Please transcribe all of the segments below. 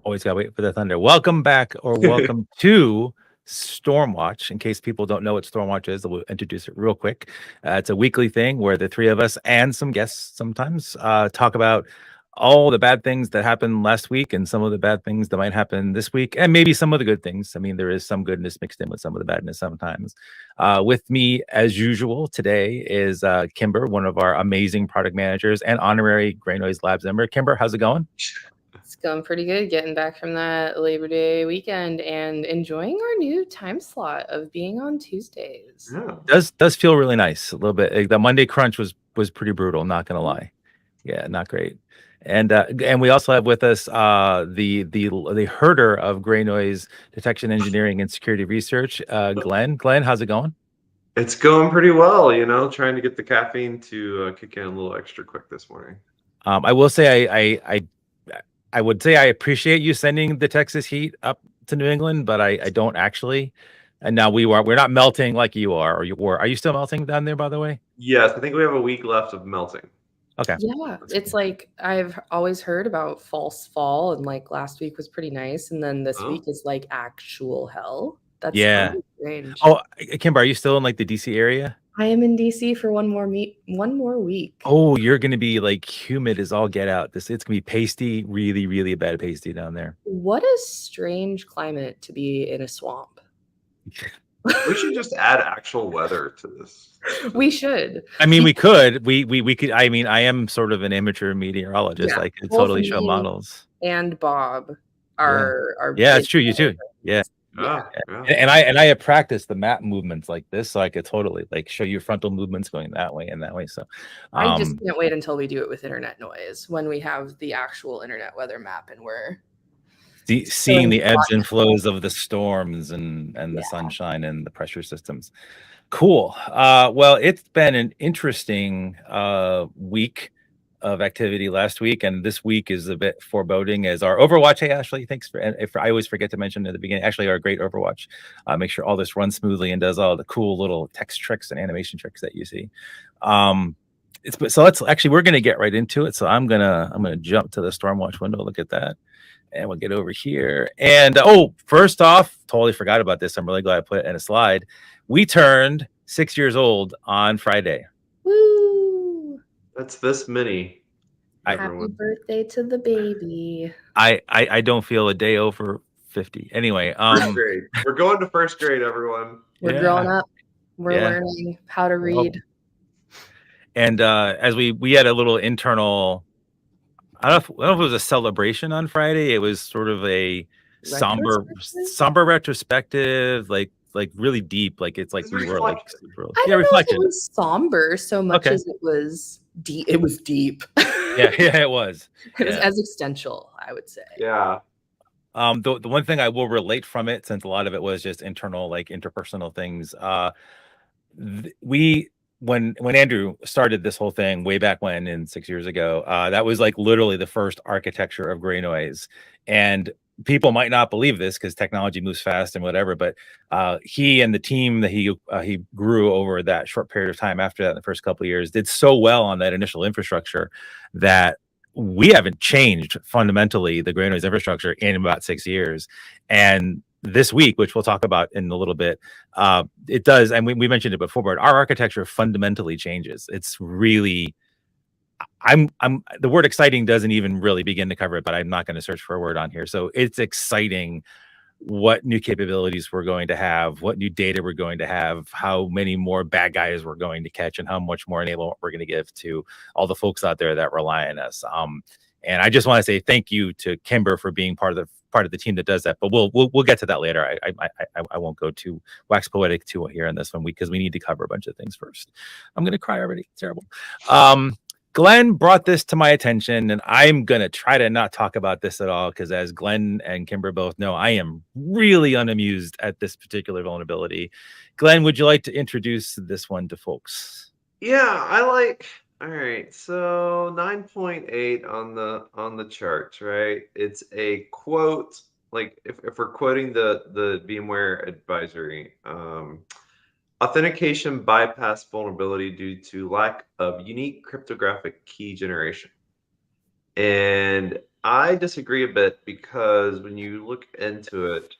Always gotta wait for the thunder. Welcome back, or welcome to Stormwatch. In case people don't know what Stormwatch is, we'll introduce it real quick. It's a weekly thing where the three of us and some guests sometimes talk about all the bad things that happened last week and some of the bad things that might happen this week, and maybe some of the good things. I mean, there is some goodness mixed in with some of the badness sometimes. With me, as usual, today is Kimber, one of our amazing product managers and honorary Grey Noise Labs member. Kimber, how's it going? It's going pretty good, getting back from that Labor Day weekend and enjoying our new time slot of being on Tuesdays. Yeah. Does feel really nice a little bit. The Monday crunch was pretty brutal, not gonna lie. Yeah, not great. And we also have with us the herder of Grey Noise detection engineering and security research, Glenn. Glenn, how's it going? It's going pretty well, trying to get the caffeine to kick in a little extra quick this morning. I will say I would say I appreciate you sending the Texas heat up to New England, but I don't actually. And now we're not melting like you are, or you were. Are you still melting down there, by the way? Yes, I think we have a week left of melting. Okay. Yeah, it's like I've always heard about false fall, and like last week was pretty nice, and then this week is like actual hell. That's really strange. Oh, Kimber, are you still in like the DC area? I am in DC for one more week. Oh, you're gonna be like humid as all get out. It's gonna be pasty, really, really bad pasty down there. What a strange climate to be in a swamp. We should just add actual weather to this. We should. I mean, we could. We could. I mean, I am sort of an amateur meteorologist. I could totally show models. And Bob are. Yeah, it's true. You too. Yeah. Yeah. And I have practiced the map movements like this, so I could totally like show you frontal movements going that way and that way. So I just can't wait until we do it with internet noise, when we have the actual internet weather map and we're seeing the ebbs and flows of the storms and the sunshine and the pressure systems. Cool. Well, it's been an interesting week of activity last week, and this week is a bit foreboding as our Overwatch. Hey, Ashley, thanks for. And if I always forget to mention at the beginning, Ashley, our great Overwatch, make sure all this runs smoothly and does all the cool little text tricks and animation tricks that you see. So we're gonna get right into it. So I'm gonna jump to the Stormwatch window. Look at that. And we'll get over here. And first off, totally forgot about this. I'm really glad I put it in a slide. We turned 6 years old on Friday. Woo! That's this many. Happy birthday to the baby. I don't feel a day over 50. Anyway, first grade. We're going to first grade, everyone. We're growing up. We're learning how to read. And as we had a little internal. I don't know if it was a celebration on Friday. It was sort of a somber retrospective, like really deep. Like it's like we were like super. I don't know if it was somber so much as it was deep. It was deep. yeah, it was. It was existential, I would say. Yeah. The one thing I will relate from it, since a lot of it was just internal, like interpersonal things. When Andrew started this whole thing way back when, 6 years ago, that was like literally the first architecture of Grey Noise. And people might not believe this because technology moves fast and whatever, but he and the team that he grew over that short period of time after that, in the first couple of years, did so well on that initial infrastructure that we haven't changed fundamentally the Grey Noise infrastructure in about 6 years. And this week, which we'll talk about in a little bit, it does, and we mentioned it before, but our architecture fundamentally changes. It's really, the word exciting doesn't even really begin to cover it, but I'm not going to search for a word on here. So it's exciting what new capabilities we're going to have, what new data we're going to have, how many more bad guys we're going to catch, and how much more enablement we're going to give to all the folks out there that rely on us. And I just want to say thank you to Kimber for being part of the team that does that. But we'll get to that later. I won't go too wax poetic too here on this one because we need to cover a bunch of things first. I'm gonna cry already. It's terrible. Glenn brought this to my attention, and I'm gonna try to not talk about this at all because, as Glenn and Kimber both know, I am really unamused at this particular vulnerability. Glenn, would you like to introduce this one to folks? Yeah, all right, so 9.8 on the charts, right? It's a quote, like if we're quoting the VMware advisory, authentication bypass vulnerability due to lack of unique cryptographic key generation. And I disagree a bit because when you look into it,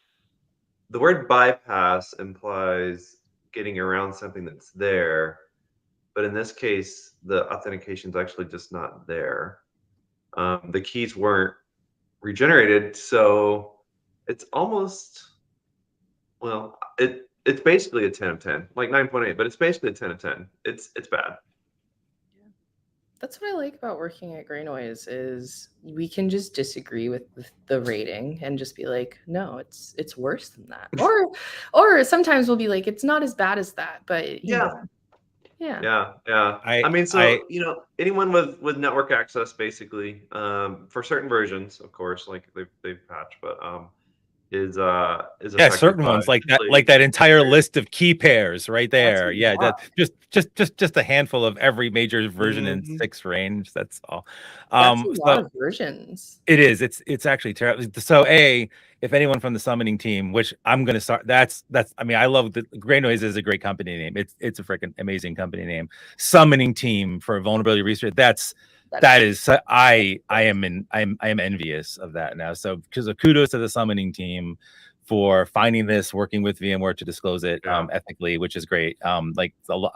the word bypass implies getting around something that's there, but in this case, the authentication is actually just not there. The keys weren't regenerated, so it's almost, well, it's basically a 10 of 10, like 9.8, but it's basically a 10 of 10. It's bad. That's what I like about working at Gray Noise is we can just disagree with the rating and just be like, no, it's worse than that. Or sometimes we'll be like, it's not as bad as that, but you know, yeah. I mean, so you know, anyone with network access, basically, for certain versions, of course, like they've patched, but is affected certain by ones like that entire list of key pairs right there. Yeah, lot. just a handful of every major version in 6 range. That's all. That's a lot of versions. It is. It's actually terrible. So if anyone from the summoning team, which I'm gonna start, that's I mean, I love the Gray Noise is a great company name. It's a freaking amazing company name. Summoning team for vulnerability research. I am envious of that now. So because of kudos to the summoning team for finding this, working with VMware to disclose it ethically, which is great. Like a lot,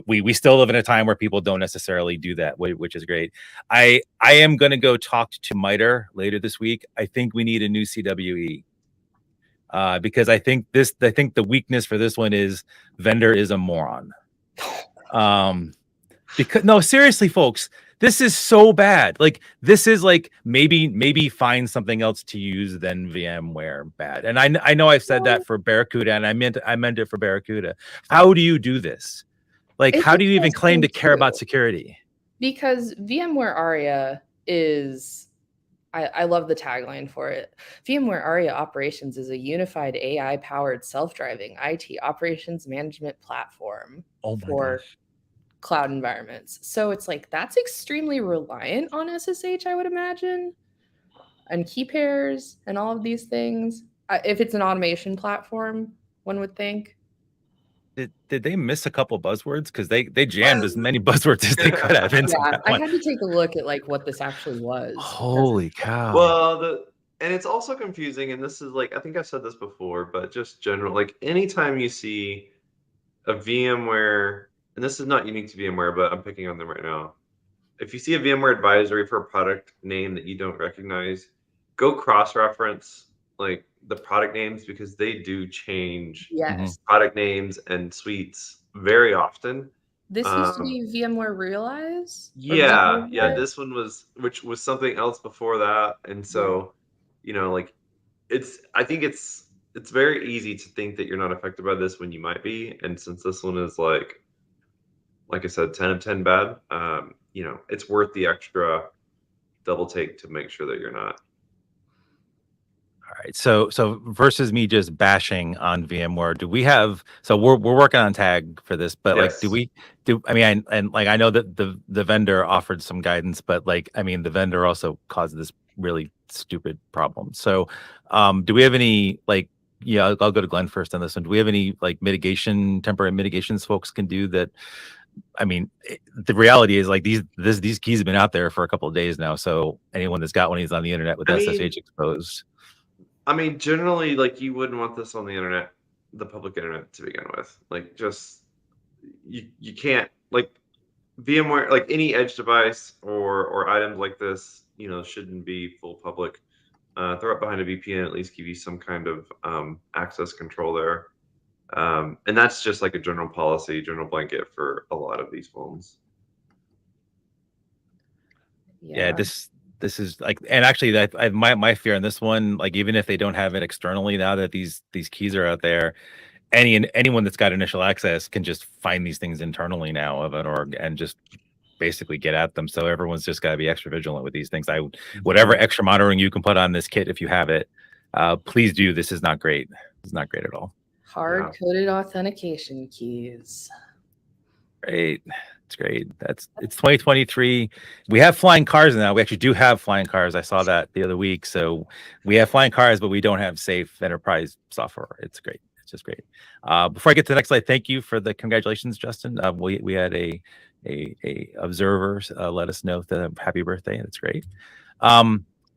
we still live in a time where people don't necessarily do that, which is great. I am going to go talk to MITRE later this week. I think we need a new CWE because I think the weakness for this one is vendor is a moron. Because no, seriously, folks, this is so bad. Like this is like maybe find something else to use than VMware bad. And I know I've said that for Barracuda, and I meant it for Barracuda. How do you do this? Like, how do you even claim to care about security? Because VMware ARIA is, I love the tagline for it. VMware ARIA Operations is a unified AI-powered self-driving IT operations management platform for cloud environments. So it's like that's extremely reliant on SSH, I would imagine, and key pairs and all of these things. If it's an automation platform, one would think. Did they miss a couple buzzwords? Because they jammed as many buzzwords as they could have into that I one. had to take a look at like what this actually was. Holy cow. Well, and it's also confusing, and this is like, I think I've said this before, but just general, like anytime you see a VMware, and this is not unique to VMware, but I'm picking on them right now. If you see a VMware advisory for a product name that you don't recognize, go cross-reference like the product names because they do change product names and suites very often. This used to be VMware Realize? Yeah, this one was, which was something else before that. And so, you know, like I think it's very easy to think that you're not affected by this when you might be. And since this one is like I said, 10 of 10 bad, you know, it's worth the extra double take to make sure that you're not. All right. So versus me just bashing on VMware, do we have, so we're working on tag for this, but like, I mean, I know that the vendor offered some guidance, but like, I mean, the vendor also caused this really stupid problem. So do we have any, like, I'll go to Glenn first on this one. Do we have any like temporary mitigations folks can do that? I mean, the reality is like these keys have been out there for a couple of days now. So anyone that's got one is on the internet with SSH exposed. I mean, generally, like you wouldn't want this on the internet, the public internet to begin with. Like, just you can't, like VMware, like any edge device or items like this, you know, shouldn't be full public. Throw it behind a VPN, at least give you some kind of access control there. And that's just like a general policy, general blanket for a lot of these phones. Yeah, this is like, and actually that my fear on this one, like even if they don't have it externally, now that these keys are out there, anyone that's got initial access can just find these things internally now of an org and just basically get at them. So everyone's just got to be extra vigilant with these things. Whatever extra monitoring you can put on this kit, if you have it, please do. This is not great. It's not great at all. Hard-coded authentication keys. Great. It's great. It's 2023. We have flying cars now. We actually do have flying cars. I saw that the other week. So we have flying cars, but we don't have safe enterprise software. It's great. It's just great. Before I get to the next slide, thank you for the congratulations, Justin. We had a observer let us know the happy birthday. That's great.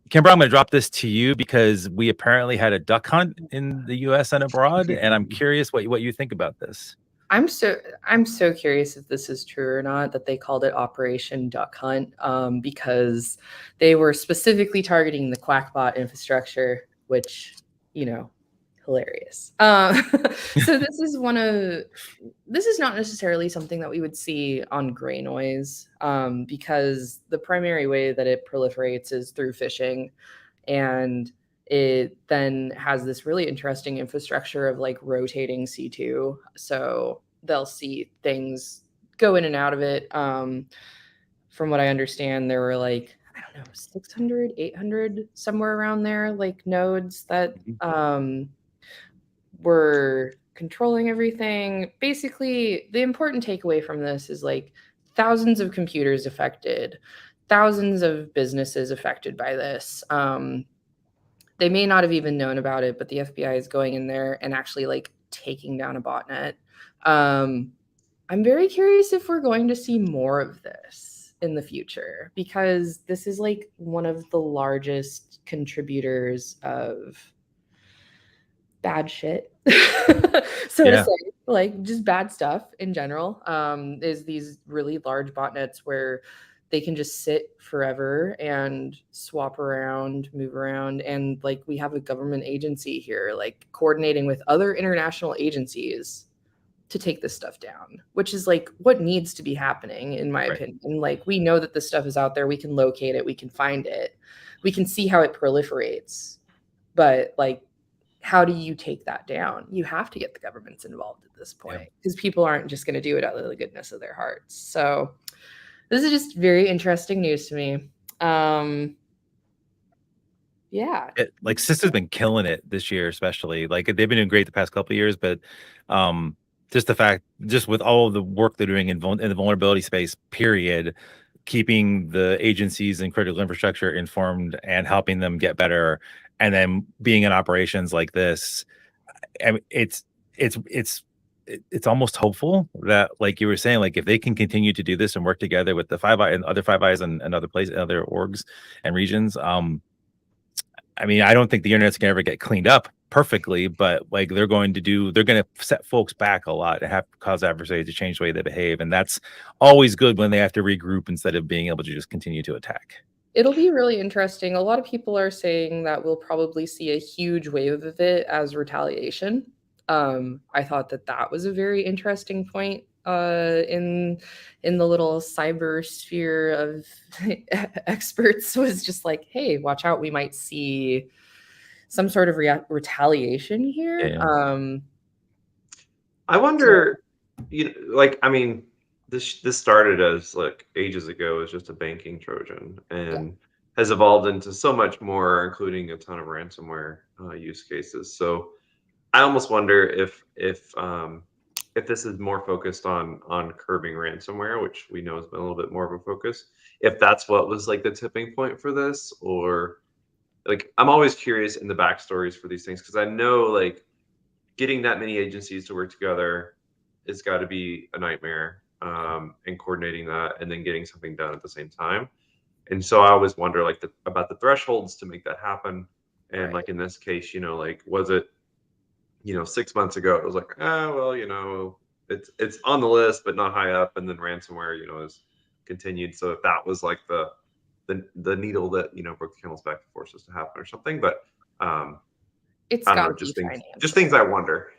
Kimber, I'm going to drop this to you because we apparently had a duck hunt in the U.S. and abroad, and I'm curious what you think about this. I'm so curious if this is true or not, that they called it Operation Duck Hunt, because they were specifically targeting the Quackbot infrastructure, which, hilarious. So this is not necessarily something that we would see on gray noise, because the primary way that it proliferates is through phishing, and it then has this really interesting infrastructure of like rotating C2. So they'll see things go in and out of it. From what I understand, there were like, I don't know, 600, 800, somewhere around there, like nodes that were controlling everything. Basically, the important takeaway from this is like thousands of computers affected, thousands of businesses affected by this. They may not have even known about it, but the FBI is going in there and actually like taking down a botnet. I'm very curious if we're going to see more of this in the future, because this is like one of the largest contributors of bad shit. So to say, like just bad stuff in general, is these really large botnets where they can just sit forever and swap around, move around. And like we have a government agency here, like coordinating with other international agencies to take this stuff down, which is like what needs to be happening, in my opinion. Like we know that this stuff is out there. We can locate it. We can find it. We can see how it proliferates. But like, how do you take that down? You have to get the governments involved at this point, because people aren't just going to do it out of the goodness of their hearts. So this is just very interesting news to me. Yeah. Like Sister's been killing it this year, especially. Like they've been doing great the past couple of years, but just the fact, just with all of the work they're doing in the vulnerability space, period, keeping the agencies and critical infrastructure informed and helping them get better, and then being in operations like this, I mean, it's almost hopeful that, like you were saying, like if they can continue to do this and work together with the Five Eyes and other Five Eyes and other places, other orgs and regions, I mean, I don't think the internet's gonna ever get cleaned up perfectly, but like they're going to set folks back a lot and have cause adversaries to change the way they behave, and that's always good when they have to regroup instead of being able to just continue to attack. It'll be really interesting. A lot of people are saying that we'll probably see a huge wave of it as retaliation. I thought that was a very interesting point in the little cyber sphere of experts, was just like, hey, watch out, we might see some sort of retaliation here. I wonder, like, I mean, this started as like ages ago as just a banking Trojan, and has evolved into so much more, including a ton of ransomware use cases. So I almost wonder if this is more focused on curbing ransomware, which we know has been a little bit more of a focus, if that's what was like the tipping point for this, or like I'm always curious in the backstories for these things, because I know like getting that many agencies to work together has got to be a nightmare, and coordinating that and then getting something done at the same time. And so I always wonder like about the thresholds to make that happen. And like in this case, like was it 6 months ago, it was like, well, it's on the list, but not high up. And then ransomware, has continued. So if that was like the needle that, broke the camel's back to force this to happen or something. But it's I don't got know, just things I wonder.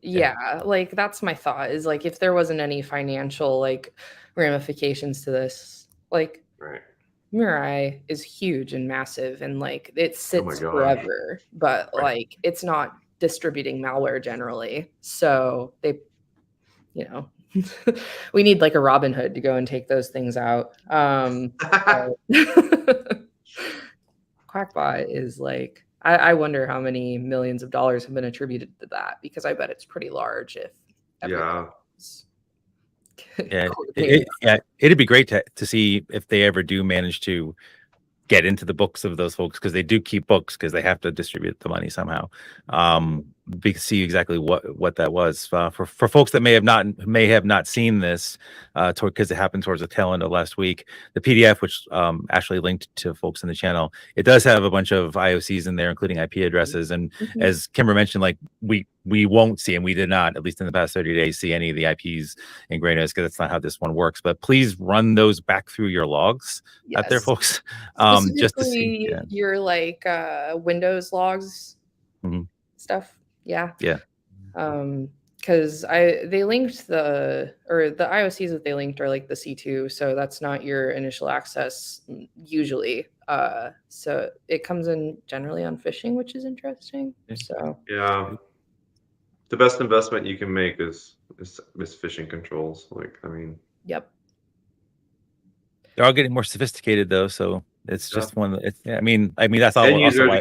Yeah, like that's my thought, is like if there wasn't any financial like ramifications to this, like Mirai is huge and massive, and like it sits forever, but like it's not distributing malware generally. So they, we need like a Robin Hood to go and take those things out. Quackbot is like, I wonder how many millions of dollars have been attributed to that, because I bet it's pretty large if everyone it'd be great to see if they ever do manage to get into the books of those folks, because they do keep books because they have to distribute the money somehow. See exactly what that was for folks that may have not seen this, because it happened towards the tail end of last week. The PDF, which actually linked to folks in the channel, it does have a bunch of IOCs in there, including IP addresses. And as Kimber mentioned, like we won't see, and we did not, at least in the past 30 days, see any of the IPs in Greynoise, because that's not how this one works. But please run those back through your logs out there, folks. Just to see your like Windows logs stuff. Yeah. Because they linked the IOCs that they linked are like the C2, so that's not your initial access usually. So it comes in generally on phishing, which is interesting. So yeah, the best investment you can make is phishing controls. Like, I mean, yep. They're all getting more sophisticated though, so it's just one. I mean that's all. Also why.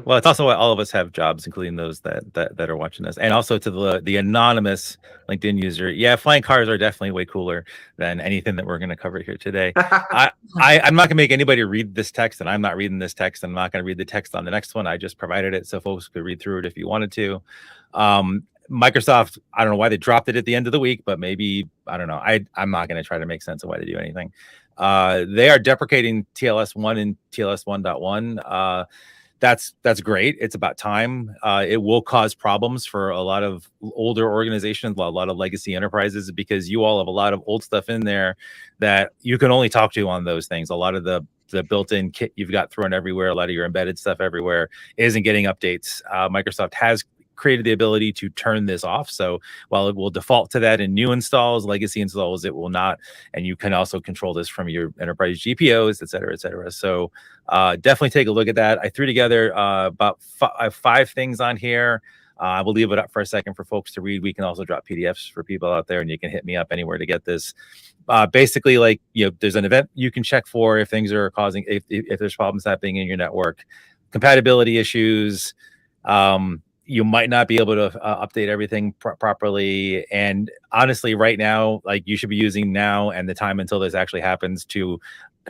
Well, it's also why all of us have jobs, including those that are watching this, and also to the anonymous LinkedIn user. Yeah, flying cars are definitely way cooler than anything that we're going to cover here today. I'm not going to make anybody read this text, and I'm not reading this text. I'm not going to read the text on the next one. I just provided it so folks could read through it if you wanted to. Microsoft, I don't know why they dropped it at the end of the week, but maybe, I don't know. I'm not going to try to make sense of why they do anything. They are deprecating TLS 1 and TLS 1.1. That's great. It's about time. It will cause problems for a lot of older organizations, a lot of legacy enterprises, because you all have a lot of old stuff in there that you can only talk to on those things. A lot of the built-in kit you've got thrown everywhere, a lot of your embedded stuff everywhere isn't getting updates. Microsoft has created the ability to turn this off. So while it will default to that in new installs, legacy installs, it will not. And you can also control this from your enterprise GPOs, et cetera, et cetera. So definitely take a look at that. I threw together about 5 things on here. I will leave it up for a second for folks to read. We can also drop PDFs for people out there, and you can hit me up anywhere to get this. Basically, like, there's an event you can check for if things are causing, if there's problems happening in your network, compatibility issues. You might not be able to update everything properly. And honestly, right now, like, you should be using now and the time until this actually happens to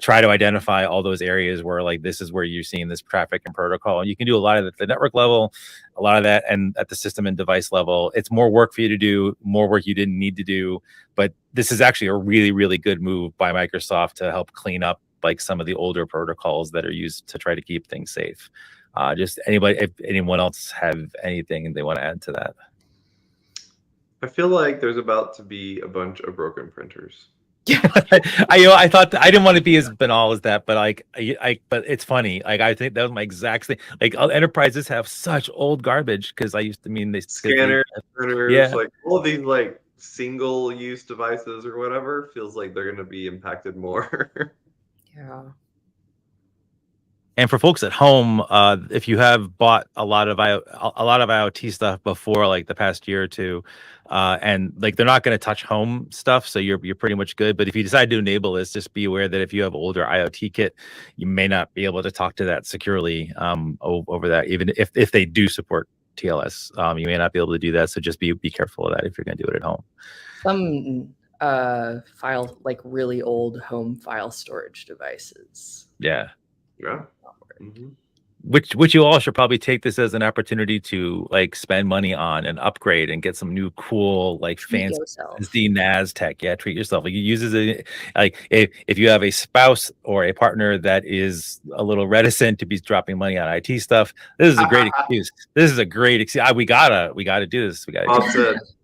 try to identify all those areas where, like, this is where you're seeing this traffic and protocol. And you can do a lot of it at the network level, a lot of that, and at the system and device level. It's more work for you to do, more work you didn't need to do. But this is actually a really, really good move by Microsoft to help clean up, like, some of the older protocols that are used to try to keep things safe. Just if anyone else have anything they want to add to that. I feel like there's about to be a bunch of broken printers. Yeah, I thought I didn't want to be as banal as that, but but it's funny. Like, I think that was my exact thing. Like, enterprises have such old garbage because they scanners, printers, like all these like single-use devices or whatever. Feels like they're going to be impacted more. Yeah. And for folks at home, if you have bought a lot of IoT stuff before, like the past year or two, and like they're not going to touch home stuff, so you're pretty much good. But if you decide to enable this, just be aware that if you have older IoT kit, you may not be able to talk to that securely over that. Even if they do support TLS, you may not be able to do that. So just be careful of that if you're going to do it at home. Some file, like really old home file storage devices. Yeah. Yeah. Mm-hmm. Which you all should probably take this as an opportunity to, like, spend money on and upgrade and get some new cool, like, fancy SD NAS tech. Yeah, treat yourself. Like, you use it, like, if you have a spouse or a partner that is a little reticent to be dropping money on IT stuff, this is a great excuse. This is a great excuse. We gotta do this. We gotta do this.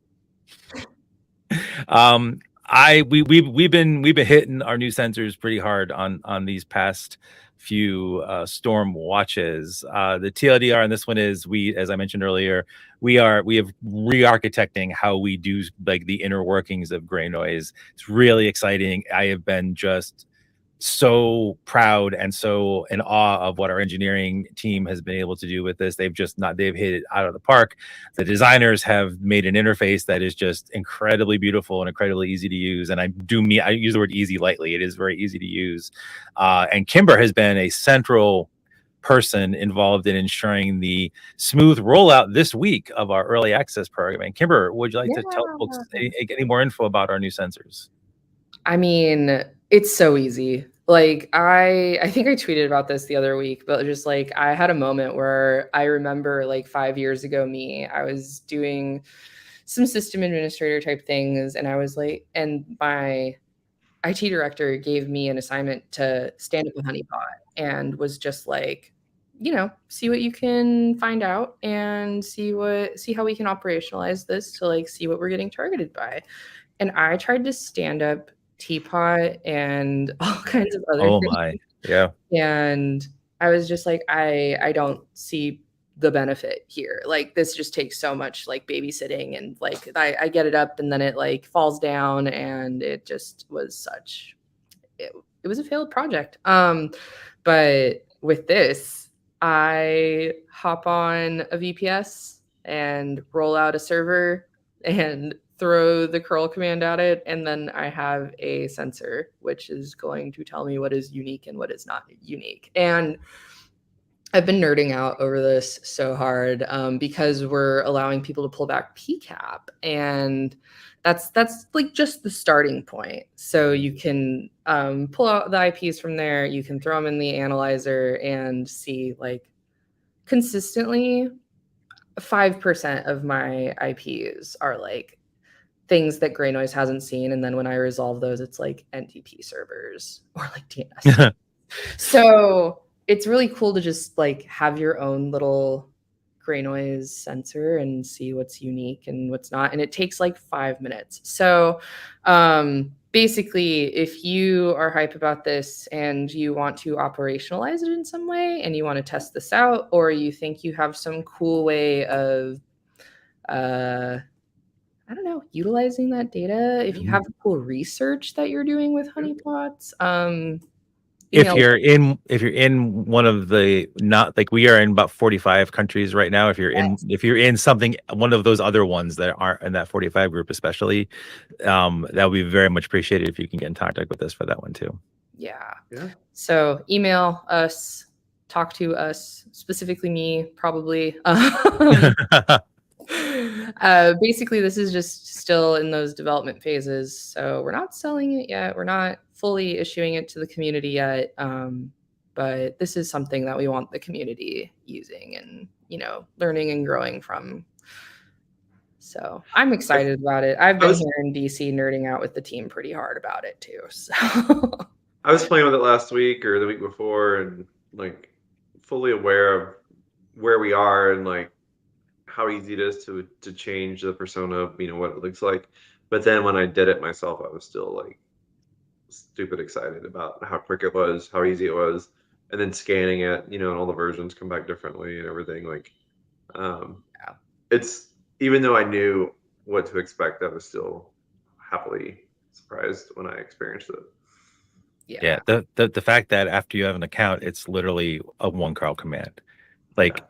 We've been hitting our new sensors pretty hard on these past few storm watches. The TLDR on this one is, as I mentioned earlier, we have re-architecting how we do, like, the inner workings of Greynoise. It's really exciting. I have been just so proud and so in awe of what our engineering team has been able to do with this. They've hit it out of the park. The designers have made an interface that is just incredibly beautiful and incredibly easy to use. And I use the word easy lightly. It is very easy to use. And Kimber has been a central person involved in ensuring the smooth rollout this week of our early access program. And Kimber, would you like to tell folks any more info about our new sensors? I mean, it's so easy. Like I think I tweeted about this the other week, but just like I had a moment where I remember like 5 years ago I was doing some system administrator type things, and I was like, and my IT director gave me an assignment to stand up a honeypot and was just like, see what you can find out and see how we can operationalize this to like see what we're getting targeted by. And I tried to stand up Teapot and all kinds of other Oh things. my, yeah. And I was just like, I don't see the benefit here. Like this just takes so much like babysitting, and like I get it up and then it like falls down, and it just was such it was a failed project. But with this, I hop on a VPS and roll out a server and throw the curl command at it, and then I have a sensor which is going to tell me what is unique and what is not unique. And I've been nerding out over this so hard because we're allowing people to pull back PCAP, and that's like just the starting point. So you can pull out the IPs from there, you can throw them in the analyzer and see like consistently 5% of my IPs are like things that Gray Noise hasn't seen, and then when I resolve those, it's like NTP servers or like DNS. So it's really cool to just like have your own little Gray Noise sensor and see what's unique and what's not. And it takes like 5 minutes. So basically, if you are hype about this and you want to operationalize it in some way and you want to test this out, or you think you have some cool way of I don't know, utilizing that data, if you have cool research that you're doing with honeypots, if you're in one of the, not like we are in about 45 countries right now, if you're in something, one of those other ones that aren't in that 45 group especially, that would be very much appreciated if you can get in contact with us for that one too. Yeah. So email us, talk to us, specifically me, probably. Basically, this is just still in those development phases, so we're not selling it yet. We're not fully issuing it to the community yet, but this is something that we want the community using and learning and growing from. So I'm excited about it. I've been here in DC nerding out with the team pretty hard about it too. So I was playing with it last week or the week before, and like fully aware of where we are and like how easy it is to change the persona of what it looks like. But then when I did it myself, I was still like stupid excited about how quick it was, how easy it was, and then scanning it, and all the versions come back differently and everything. Like, it's, even though I knew what to expect, I was still happily surprised when I experienced it. Yeah, the fact that after you have an account, it's literally a one curl command. Like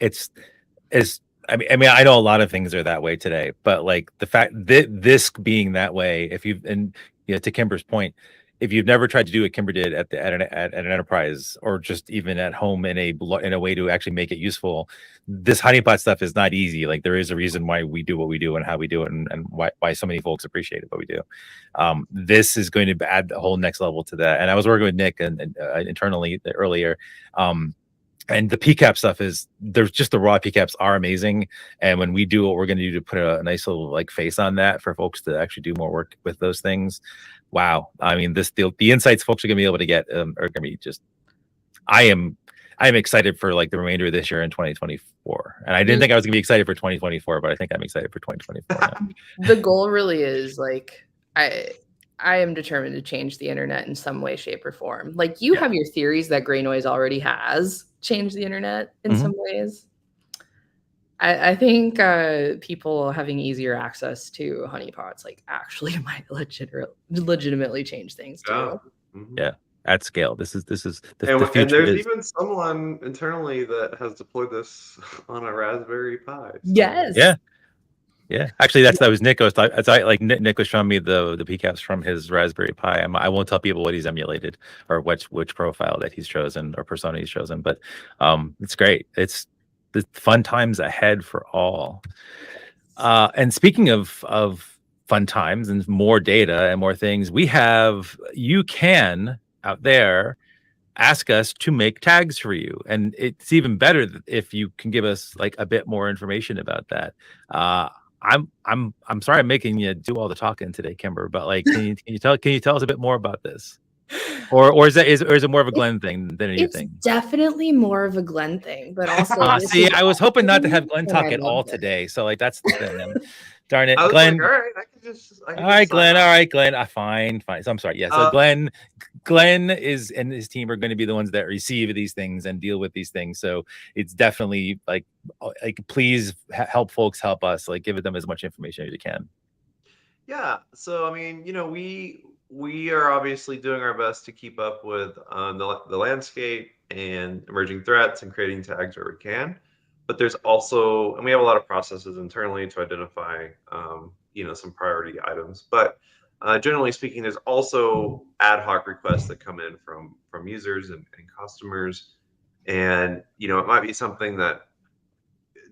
I mean, I know a lot of things are that way today, but like the fact that this being that way, if you've, and to Kimber's point, if you've never tried to do what Kimber did at an enterprise, or just even at home in a way to actually make it useful, this honeypot stuff is not easy. Like there is a reason why we do what we do and how we do it, and why so many folks appreciate what we do. This is going to add the whole next level to that. And I was working with Nick and internally earlier. And the PCAP stuff is, there's just, the raw PCAPs are amazing. And when we do what we're going to do to put a nice little like face on that for folks to actually do more work with those things, wow. I mean, the insights folks are going to be able to get are going to be just, I am excited for like the remainder of this year in 2024. And I didn't think I was going to be excited for 2024, but I think I'm excited for 2024. The goal really is like, I am determined to change the internet in some way, shape, or form. Like you have your theories that Gray Noise already has changed the internet in some ways. I think people having easier access to honeypots like actually might legitimately change things too. Yeah, at scale. This is the future. And there's even someone internally that has deployed this on a Raspberry Pi. So. Yes. Yeah, actually, that was Nick. Nick was showing me the PCAPs from his Raspberry Pi. I won't tell people what he's emulated or which profile that he's chosen or persona he's chosen, but it's great. It's the fun times ahead for all. And speaking of fun times and more data and more things, you can out there ask us to make tags for you, and it's even better if you can give us like a bit more information about that. I'm sorry I'm making you do all the talking today, Kimber, but like, can you tell us a bit more about this, or is it more of a Glenn thing than It's anything? definitely more of a Glenn thing, but also this See, is I was hoping not to have awesome, Glenn and talk I at all loved it. today, so like that's the thing. Darn it, I was like, Glenn. all right, I can All right, just sign Glenn. All off. right, Glenn. Fine. So I'm sorry. Yeah. So Glenn is and his team are going to be the ones that receive these things and deal with these things. So it's definitely like please help folks, help us. Like, give them as much information as you can. Yeah, so I mean, we are obviously doing our best to keep up with the landscape and emerging threats and creating tags where we can. But there's also, and we have a lot of processes internally to identify, some priority items. But generally speaking, there's also ad hoc requests that come in from users and customers, and it might be something that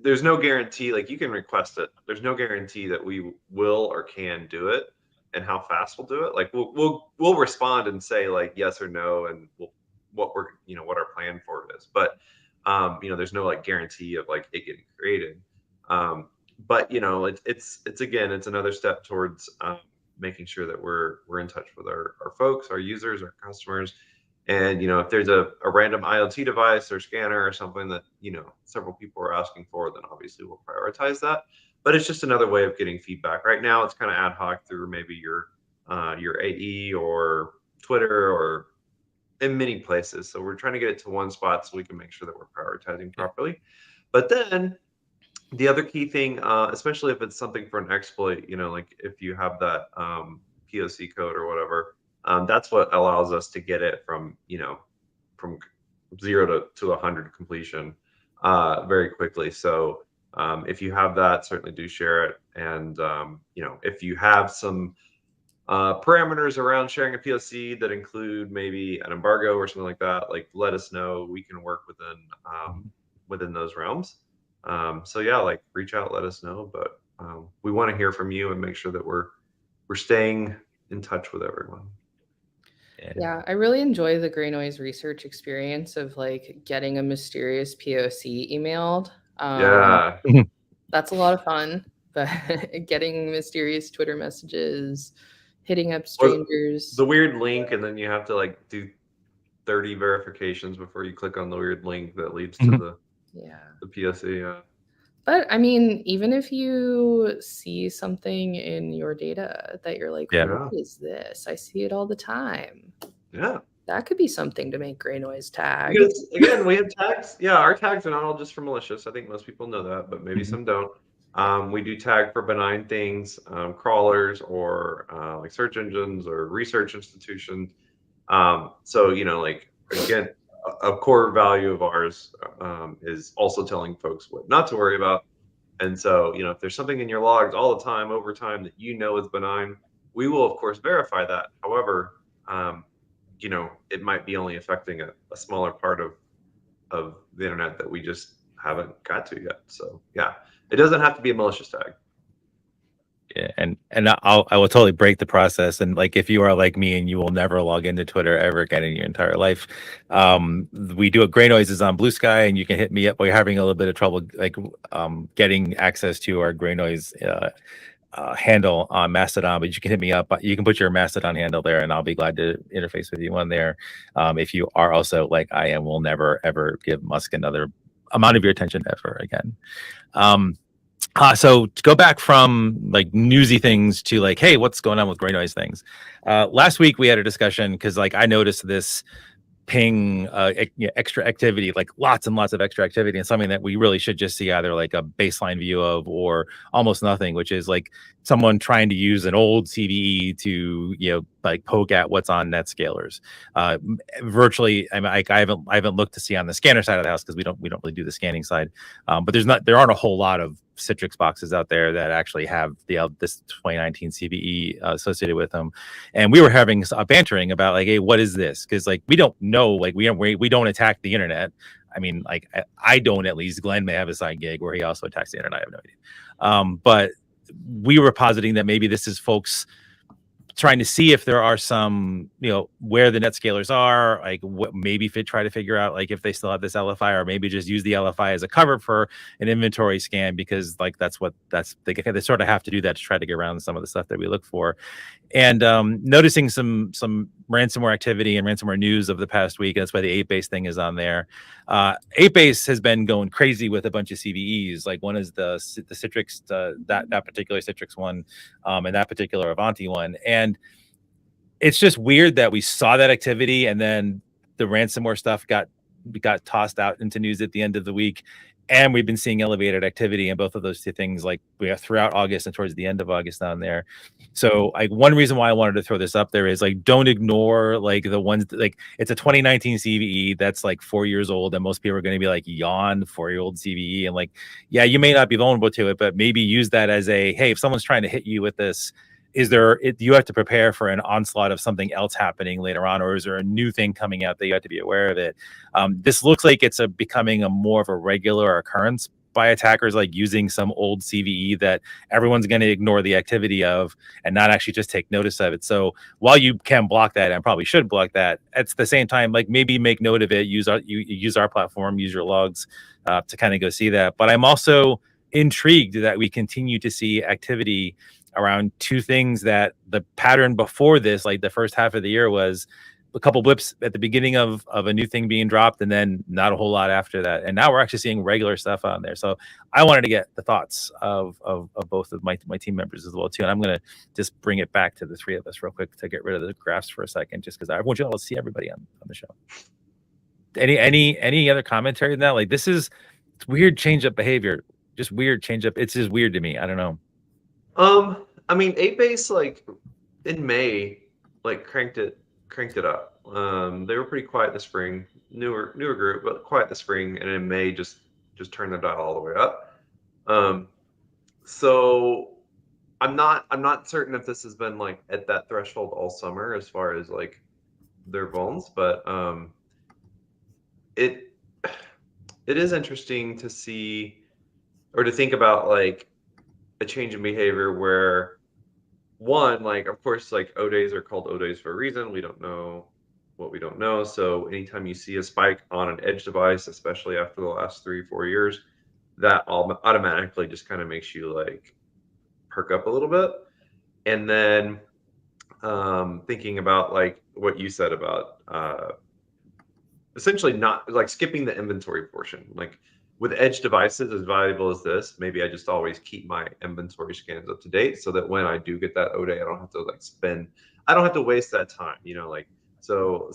there's no guarantee. Like, you can request it, there's no guarantee that we will or can do it and how fast we'll do it. Like, we'll respond and say like yes or no, and what our plan for it is. But there's no like guarantee of like it getting created. But it's again, it's another step towards making sure that we're in touch with our folks, our users, our customers. And if there's a random IoT device or scanner or something that several people are asking for, then obviously we'll prioritize that. But it's just another way of getting feedback. Right now, it's kind of ad hoc through maybe your AE or Twitter or in many places. So we're trying to get it to one spot so we can make sure that we're prioritizing properly. But then the other key thing, especially if it's something for an exploit, like if you have that POC code or whatever, that's what allows us to get it from 0 to 100 completion very quickly. So if you have that, certainly do share it. And if you have some parameters around sharing a POC that include maybe an embargo or something like that, like, let us know. We can work within those realms. So yeah, like, reach out, let us know. But we want to hear from you and make sure that we're staying in touch with everyone. Yeah, I really enjoy the Gray Noise research experience of like getting a mysterious POC emailed. Yeah. That's a lot of fun, but getting mysterious Twitter messages, hitting up Or strangers. the weird link, and then you have to like do 30 verifications before you click on the weird link that leads to Yeah. the POC. But I mean, even if you see something in your data that you're like, Yeah. what is this? I see it all the time. Yeah. That could be something to make Gray Noise tag. Because again, we have tags. Yeah, our tags are not all just for malicious. I think most people know that, but maybe some don't. We do tag for benign things, crawlers, or like search engines or research institutions. So like, again, a core value of ours is also telling folks what not to worry about. And so if there's something in your logs all the time over time that is benign, we will of course verify that. However, it might be only affecting a smaller part of the internet that we just haven't got to yet. So yeah, it doesn't have to be a malicious tag. Yeah, and I will totally break the process. And like, if you are like me and you will never log into Twitter ever again in your entire life, we do a Gray Noises on Blue Sky, and you can hit me up while you're having a little bit of trouble, like getting access to our Gray Noise handle on Mastodon. But you can hit me up. You can put your Mastodon handle there, and I'll be glad to interface with you on there. If you are also like I am, will never ever give Musk another amount of your attention ever again. So to go back from like newsy things to like, hey, what's going on with Gray Noise things? Last week we had a discussion because like I noticed this ping extra activity, like lots and lots of extra activity, and something that we really should just see either like a baseline view of or almost nothing, which is like someone trying to use an old CVE to like poke at what's on NetScalers. Virtually, I mean, I haven't looked to see on the scanner side of the house because we don't really do the scanning side, but there aren't a whole lot of Citrix boxes out there that actually have this 2019 CVE associated with them. And we were having a bantering about like, hey, what is this? Because like we don't know, like we don't attack the internet. I mean, like I don't, at least. Glenn may have a side gig where he also attacks the internet. I have no idea. But we were positing that maybe this is folks trying to see if there are some, where the netscalers are, like maybe try to figure out like if they still have this LFI, or maybe just use the LFI as a cover for an inventory scan, because like they sort of have to do that to try to get around some of the stuff that we look for. And noticing some ransomware activity and ransomware news of the past week. That's why the Apace thing is on there. Apace has been going crazy with a bunch of CVEs. Like one is the Citrix, that particular Citrix one, and that particular Avanti one. And it's just weird that we saw that activity, and then the ransomware stuff got tossed out into news at the end of the week. And we've been seeing elevated activity in both of those two things, like we have throughout August and towards the end of August on there. So like one reason why I wanted to throw this up there is like, don't ignore like the ones that, like, it's a 2019 CVE that's like 4 years old, and most people are going to be like, yawn, 4-year-old CVE. And like, yeah, you may not be vulnerable to it, but maybe use that as a, hey, if someone's trying to hit you with this, you have to prepare for an onslaught of something else happening later on, or is there a new thing coming out that you have to be aware of it? This looks like it's becoming a more of a regular occurrence by attackers, like using some old CVE that everyone's going to ignore the activity of and not actually just take notice of it. So while you can block that, and probably should block that, at the same time, like maybe make note of it, use our platform, use your logs to kind of go see that. But I'm also intrigued that we continue to see activity around two things that the pattern before this, like the first half of the year, was a couple blips at the beginning of a new thing being dropped, and then not a whole lot after that. And now we're actually seeing regular stuff on there. So I wanted to get the thoughts of both of my team members as well too. And I'm going to just bring it back to the three of us real quick to get rid of the graphs for a second, just because I want you all to see everybody on the show. Any other commentary than that? Like, it's weird change up behavior, just weird change up. It's just weird to me. I don't know. I mean, Apace, like in May, like cranked it up. They were pretty quiet this spring, newer group, but quiet this spring, and in May just turned the dial all the way up. So I'm not certain if this has been like at that threshold all summer as far as like their vulns, but it is interesting to see or to think about like a change in behavior where one, like, of course, like O-days are called O-days for a reason. We don't know what we don't know. So anytime you see a spike on an edge device, especially after the last 3-4 years, that automatically just kind of makes you like perk up a little bit. And then thinking about like what you said about essentially not like skipping the inventory portion. Like with edge devices as valuable as this, maybe I just always keep my inventory scans up to date so that when I do get that O-day, I don't have to I don't have to waste that time, like, so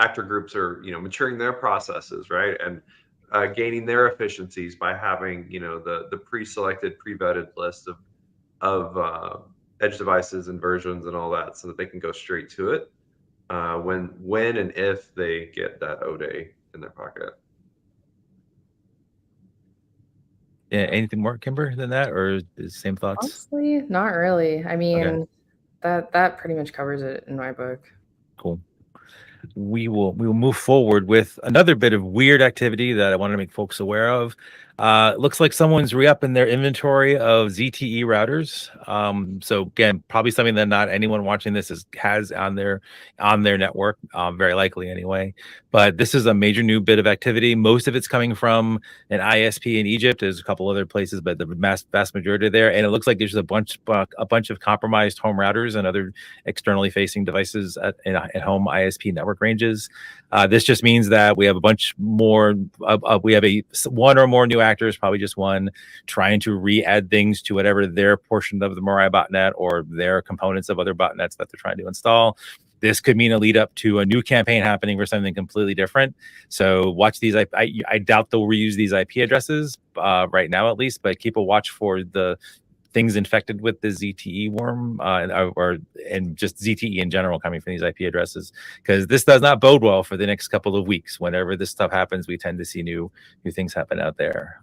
actor groups are, maturing their processes, right? And gaining their efficiencies by having, the pre-selected, pre-vetted list of edge devices and versions and all that, so that they can go straight to it when and if they get that O-day in their pocket. Yeah, anything more, Kimber, than that, or the same thoughts? Honestly, not really. I mean, that pretty much covers it in my book. Cool. We will move forward with another bit of weird activity that I want to make folks aware of. Looks like someone's re-upping their inventory of ZTE routers. So again, probably something that not anyone watching this has on their network, very likely anyway. But this is a major new bit of activity. Most of it's coming from an ISP in Egypt. There's a couple other places, but the vast majority there. And it looks like there's a bunch of compromised home routers and other externally facing devices at home ISP network ranges. This just means that we have a bunch more. We have one or more new actors, probably just one, trying to re-add things to whatever their portion of the Mirai botnet or their components of other botnets that they're trying to install. This could mean a lead up to a new campaign happening for something completely different. So watch these. I doubt they'll reuse these IP addresses right now, at least, but keep a watch for the things infected with the ZTE worm and just ZTE in general coming from these IP addresses, because this does not bode well for the next couple of weeks. Whenever this stuff happens, we tend to see new things happen out there.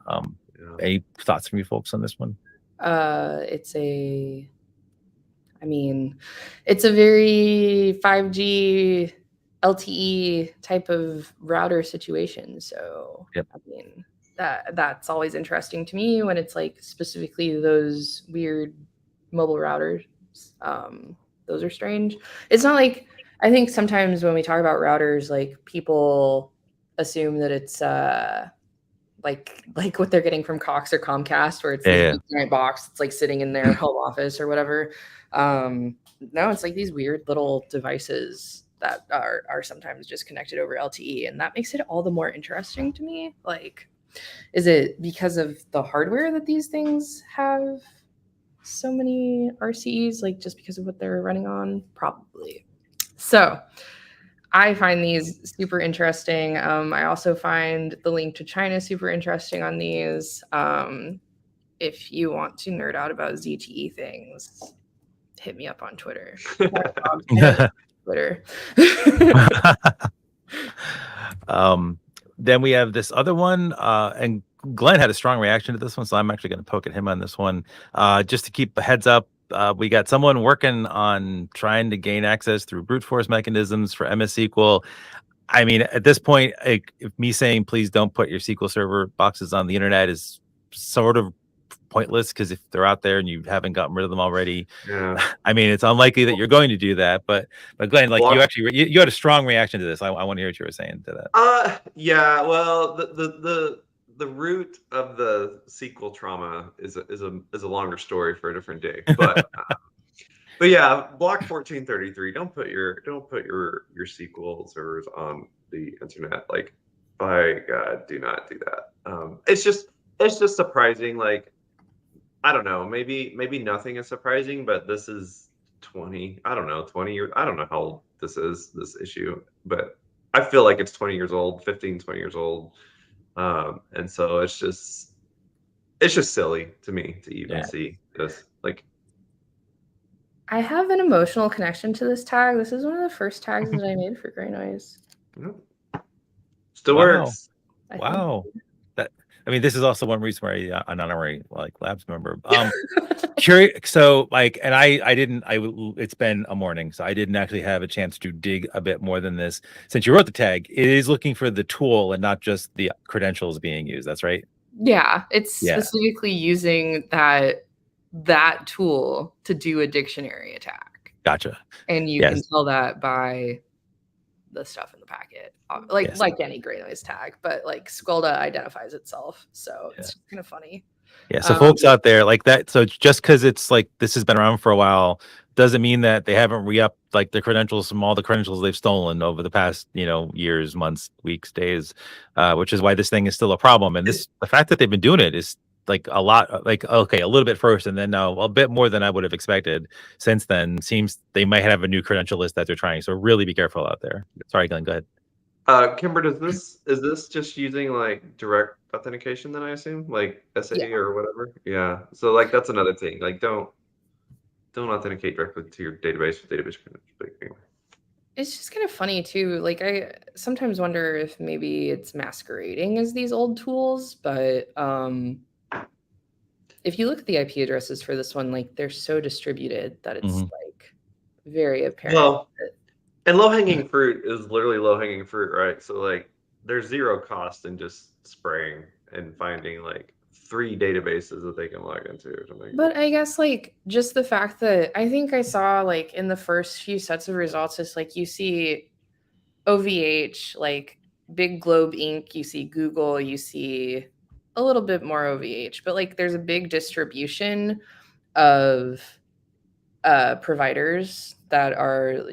Any thoughts from you folks on this one? It's a very 5G LTE type of router situation. So yep. I mean, that's always interesting to me when it's like specifically those weird mobile routers. Those are strange. It's not like, I think sometimes when we talk about routers, like people assume that it's like what they're getting from Cox or Comcast, where it's this big giant box. It's like sitting in their home office or whatever. No, it's like these weird little devices that are sometimes just connected over LTE, and that makes it all the more interesting to me. Like, is it because of the hardware that these things have so many RCEs, like just because of what they're running on? Probably. So I find these super interesting. I also find the link to China super interesting on these. If you want to nerd out about ZTE things, hit me up on Twitter. Twitter. Then we have this other one, and Glenn had a strong reaction to this one, so I'm actually going to poke at him on this one. Just to keep a heads up, we got someone working on trying to gain access through brute force mechanisms for MS SQL. I mean, at this point, if me saying please don't put your SQL Server boxes on the internet is sort of pointless, because if they're out there and you haven't gotten rid of them already, I mean, it's unlikely that you're going to do that. But Glenn, like, you actually you had a strong reaction to this. I want to hear what you were saying to that. Yeah, well, the root of the SQL trauma is a longer story for a different day. But but yeah, block 1433. Don't put your SQL servers on the internet. Like, by God, do not do that. It's just surprising. Like, I don't know, maybe nothing is surprising, but this is 20 years. I don't know how old this issue, but I feel like it's 20 years old, 15, 20 years old. And so it's just silly to me to even see this. Like, I have an emotional connection to this tag. This is one of the first tags that I made for Gray Noise. Still works. Wow. I mean, this is also one reason why I'm an honorary labs member. Curious. So and it's been a morning, so I didn't actually have a chance to dig a bit more than this. Since you wrote the tag, it is looking for the tool and not just the credentials being used. That's right. Yeah, it's specifically using that tool to do a dictionary attack. Gotcha. And you can tell that by the stuff in the packet, like any Gray Noise tag, but like Skolda identifies itself, so it's kind of funny. Yeah, so folks out there like that, so just because it's like this has been around for a while doesn't mean that they haven't re-upped like the credentials from all the credentials they've stolen over the past years, months, weeks, days, which is why this thing is still a problem. And the fact that they've been doing it is like a lot, like, okay, a little bit first and then now a bit more than I would have expected since then. Seems they might have a new credential list that they're trying, so really be careful out there. Sorry, Glenn, go ahead. Kimber, is this just using like direct authentication then, I assume, like SA or whatever? Yeah, so like that's another thing, like don't authenticate directly to your database with database credentials. It's just kind of funny too. Like, I sometimes wonder if maybe it's masquerading as these old tools, but if you look at the IP addresses for this one, like they're so distributed that it's like very apparent. Well, and low-hanging fruit is literally low-hanging fruit, right? So like there's zero cost in just spraying and finding like 3 databases that they can log into or something. But I guess like just the fact that I think I saw like in the first few sets of results, it's like you see OVH, like Big Globe Inc., you see Google, you see a little bit more OVH, but like there's a big distribution of providers that are,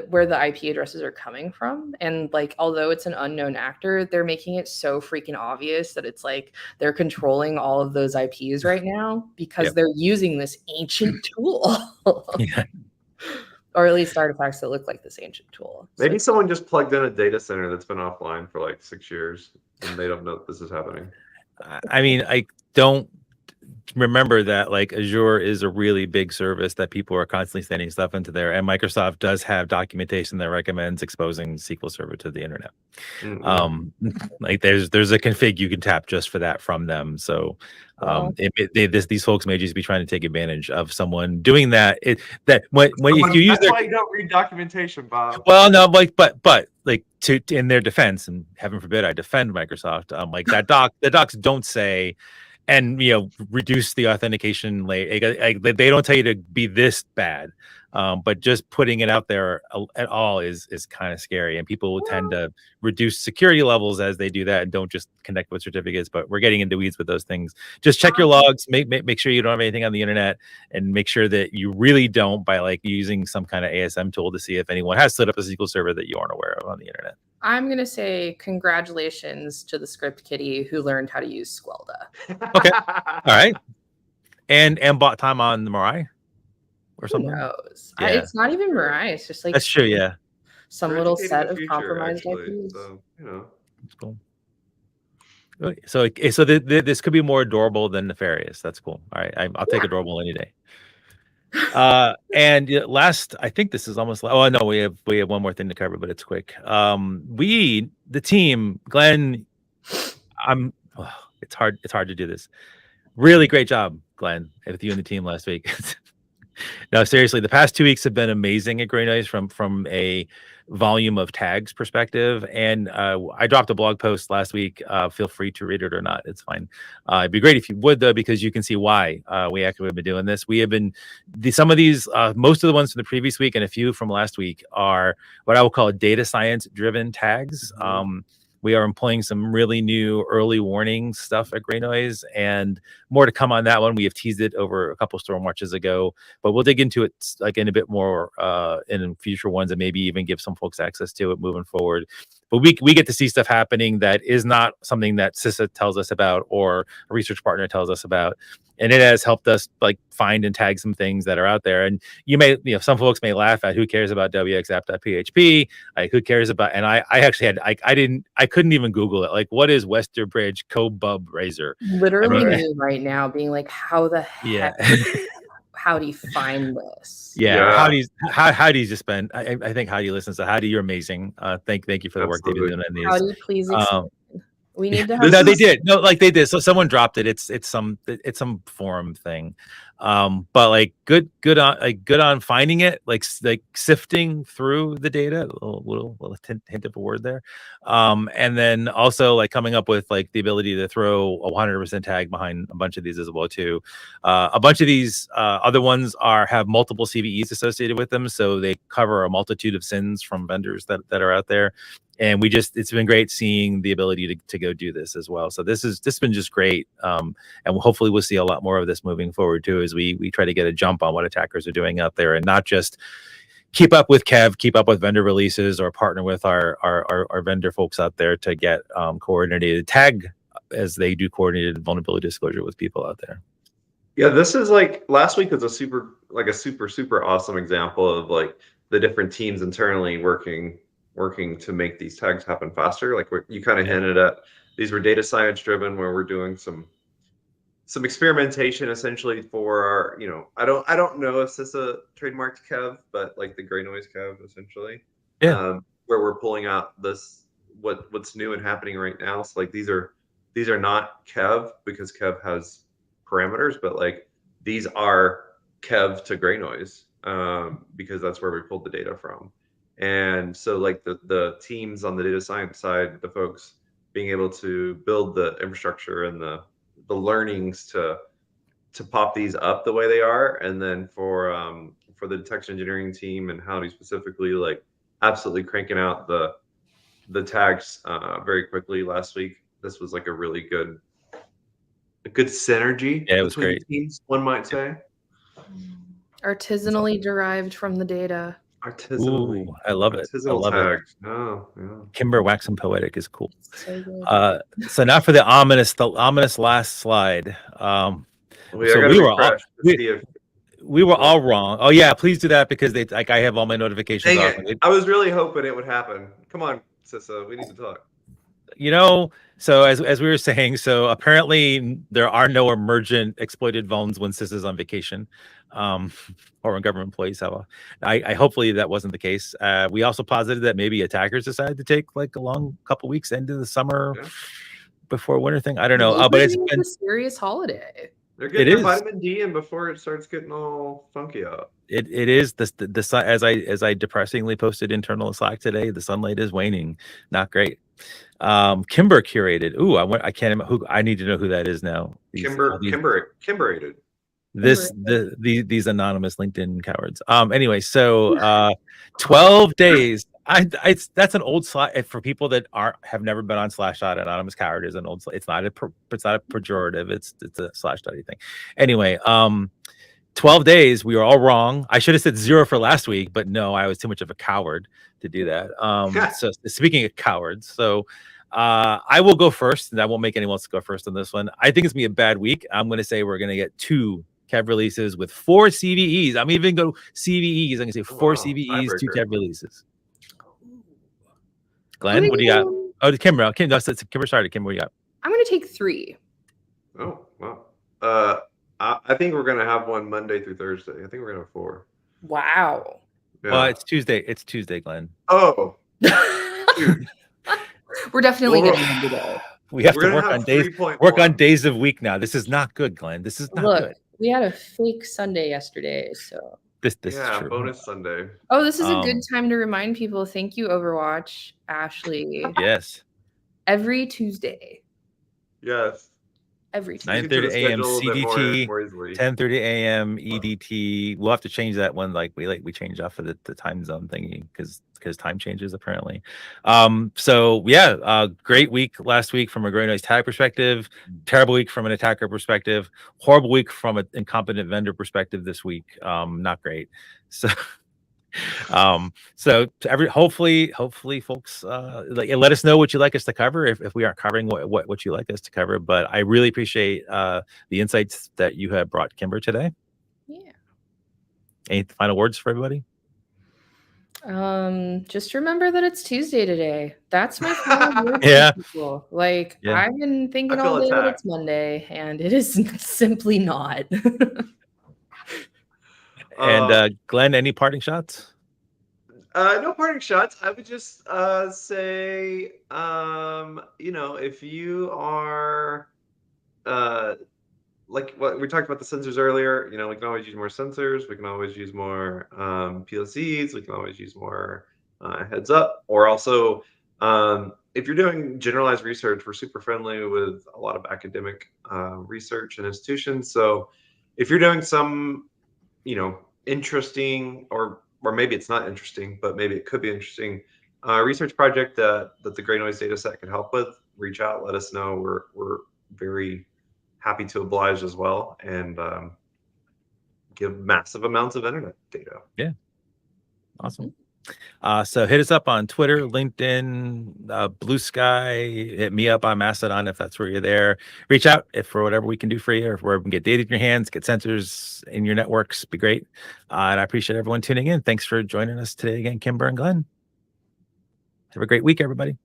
where the IP addresses are coming from. And like, although it's an unknown actor, they're making it so freaking obvious that it's like they're controlling all of those IPs right now because they're using this ancient tool. Or at least artifacts that look like this ancient tool. Maybe someone just plugged in a data center that's been offline for like 6 years and they don't know that this is happening. I mean, I don't remember that like Azure is a really big service that people are constantly sending stuff into there, and Microsoft does have documentation that recommends exposing SQL Server to the internet. Like there's a config you can tap just for that from them. So these folks may just be trying to take advantage of someone doing that. When if you use that's why you don't read documentation, Bob. Well, no, like but like to in their defense, and heaven forbid I defend Microsoft, like the docs don't say and reduce the authentication layer. They don't tell you to be this bad, but just putting it out there at all is kind of scary, and people will tend to reduce security levels as they do that and don't just connect with certificates. But we're getting into weeds with those things. Just check your logs, make sure you don't have anything on the internet, and make sure that you really don't by like using some kind of ASM tool to see if anyone has set up a SQL server that you aren't aware of on the internet. I'm going to say congratulations to the script kiddie who learned how to use Squelda. Okay. All right. And bought time on the Mirai or something. Who knows? Yeah. It's not even Mirai. It's just like that's true. Yeah. Some little set of compromised IPs. So, That's cool. So this could be more adorable than nefarious. That's cool. All right. I'll take adorable any day. And last, I think this is almost. Oh no, we have one more thing to cover, but it's quick. The team, Glenn. It's hard to do this. Really great job, Glenn, with you and the team last week. No, seriously, the past 2 weeks have been amazing at Grey Noise from a volume of tags perspective. And I dropped a blog post last week. Feel free to read it or not. It's fine. It'd be great if you would, though, because you can see why we actually have been doing this. We have been some of these, most of the ones from the previous week and a few from last week are what I will call data science driven tags. We are employing some really new early warning stuff at Grey Noise, and more to come on that one. We have teased it over a couple storm watches ago, but we'll dig into it like in a bit more in future ones, and maybe even give some folks access to it moving forward. But we get to see stuff happening that is not something that CISA tells us about or a research partner tells us about. And it has helped us like find and tag some things that are out there. And you may, some folks may laugh at who cares about wxapp.php, who cares about, and I actually had, I couldn't even Google it. Like, what is Westerbridge Cobub Razor? Literally me right now being like, how the heck? Yeah. How do you find this? Yeah. How do you just spend? I think how do you listen? So how do you're amazing. Thank you for the work they've been doing on these. How do you please explain? We need to have no, they did. No, like they did. So someone dropped it. It's some forum thing. But like good on finding it, like sifting through the data, a little hint of a word there. And then also like coming up with like the ability to throw a 100% tag behind a bunch of these as well too. A bunch of these other ones have multiple CVEs associated with them, so they cover a multitude of sins from vendors that are out there. And it's been great seeing the ability to go do this as well. So this has been just great. And hopefully we'll see a lot more of this moving forward too, as we try to get a jump on what attackers are doing out there, and not just keep up with keep up with vendor releases, or partner with our vendor folks out there to get coordinated tag as they do coordinated vulnerability disclosure with people out there. Yeah, this is like last week was a super awesome example of like the different teams internally working to make these tags happen faster. Like you kind of hinted at, these were data science driven, where we're doing some experimentation essentially for our, I don't know if CISA trademarked Kev, but like the Grey Noise Kev essentially. Yeah. Where we're pulling out what's new and happening right now. So like these are not Kev because Kev has parameters, but like these are Kev to Grey Noise because that's where we pulled the data from. And so like the teams on the data science side, the folks being able to build the infrastructure and the learnings to pop these up the way they are. And then for the detection engineering team and Howdy specifically, like absolutely cranking out the tags very quickly last week. This was like a really good synergy between the teams, one might say. Artisanally derived from the data. Artisanally. Ooh, I love it. I love tags. It. Oh, yeah. Kimber waxing poetic is cool. So good. So now for the ominous last slide. We were all wrong. Oh yeah, please do that, because I have all my notifications off. I was really hoping it would happen. Come on, CISA, we need to talk. So as we were saying, so apparently there are no emergent exploited vulns when CISA is on vacation, or when government employees have I hopefully that wasn't the case. We also posited that maybe attackers decided to take like a long couple weeks into the summer before winter thing. I don't know. But it's been a serious holiday. They're getting It their is. vitamin D in before it starts getting all funky out. It is the sun, as I depressingly posted internal Slack today. The sunlight is waning. Not great. Kimber curated. Ooh, I can't remember who. I need to know who that is now. Kimberated. These anonymous LinkedIn cowards. Anyway, so 12 days. That's an old Slack for people that have never been on Slashdot. Anonymous coward is an old. It's not a pejorative. It's a Slashdot thing. Anyway, 12 days. We were all wrong. I should have said 0 for last week, but no, I was too much of a coward to do that. So speaking of cowards, so I will go first, and I won't make anyone else go first on this one. I think it's gonna be a bad week. I'm gonna say we're gonna get 2 Kev releases with 4 CVEs. I'm even go CVEs. I'm gonna say 4 CVEs, 2 Kev releases. Glenn, what do you got? Oh, Kimber. Kimber, sorry, Kimber, what do you got? I'm gonna take 3. Oh, wow. I think we're gonna have one Monday through Thursday. I think we're gonna have 4. Wow. Yeah. Well, it's Tuesday. It's Tuesday, Glenn. Oh. We're definitely getting them today. We have to work on days. Work on days of week now. This is not good, Glenn. This is not good. We had a fake Sunday yesterday, so this is true. Bonus Sunday. Oh, this is a good time to remind people. Thank you, Overwatch, Ashley. Yes. Every Tuesday. Yes. Every Tuesday. 9:30 a.m. CDT, 10:30 a.m. EDT. We'll have to change that one. We changed off of the time zone thingy because time changes apparently. So yeah, great week last week from a Grey Noise tag perspective. Terrible week from an attacker perspective. Horrible week from an incompetent vendor perspective this week. Not great. So. Hopefully folks let us know what you'd like us to cover if we aren't covering what you like us to cover. But I really appreciate the insights that you have brought, Kimber, today. Yeah. Any final words for everybody? Just remember that it's Tuesday today. That's my final word. Yeah. People. I've been thinking all day that it's Monday, and it is simply not. And Glenn, any parting shots? No parting shots. I would just say, if you are like what we talked about the sensors earlier, we can always use more sensors. We can always use more PLCs. We can always use more heads up. Or also, if you're doing generalized research, we're super friendly with a lot of academic research and institutions. So if you're doing some interesting or maybe it's not interesting, but maybe it could be interesting research project that the Grey Noise data set could help with, reach out, let us know. We're very happy to oblige as well and give massive amounts of internet data. Yeah. Awesome. So hit us up on Twitter, LinkedIn, Blue Sky. Hit me up on Mastodon if that's where you're there. Reach out if for whatever we can do for you, or if we can get data in your hands, get sensors in your networks, be great. And I appreciate everyone tuning in. Thanks for joining us today again, Kimber and Glenn. Have a great week, everybody.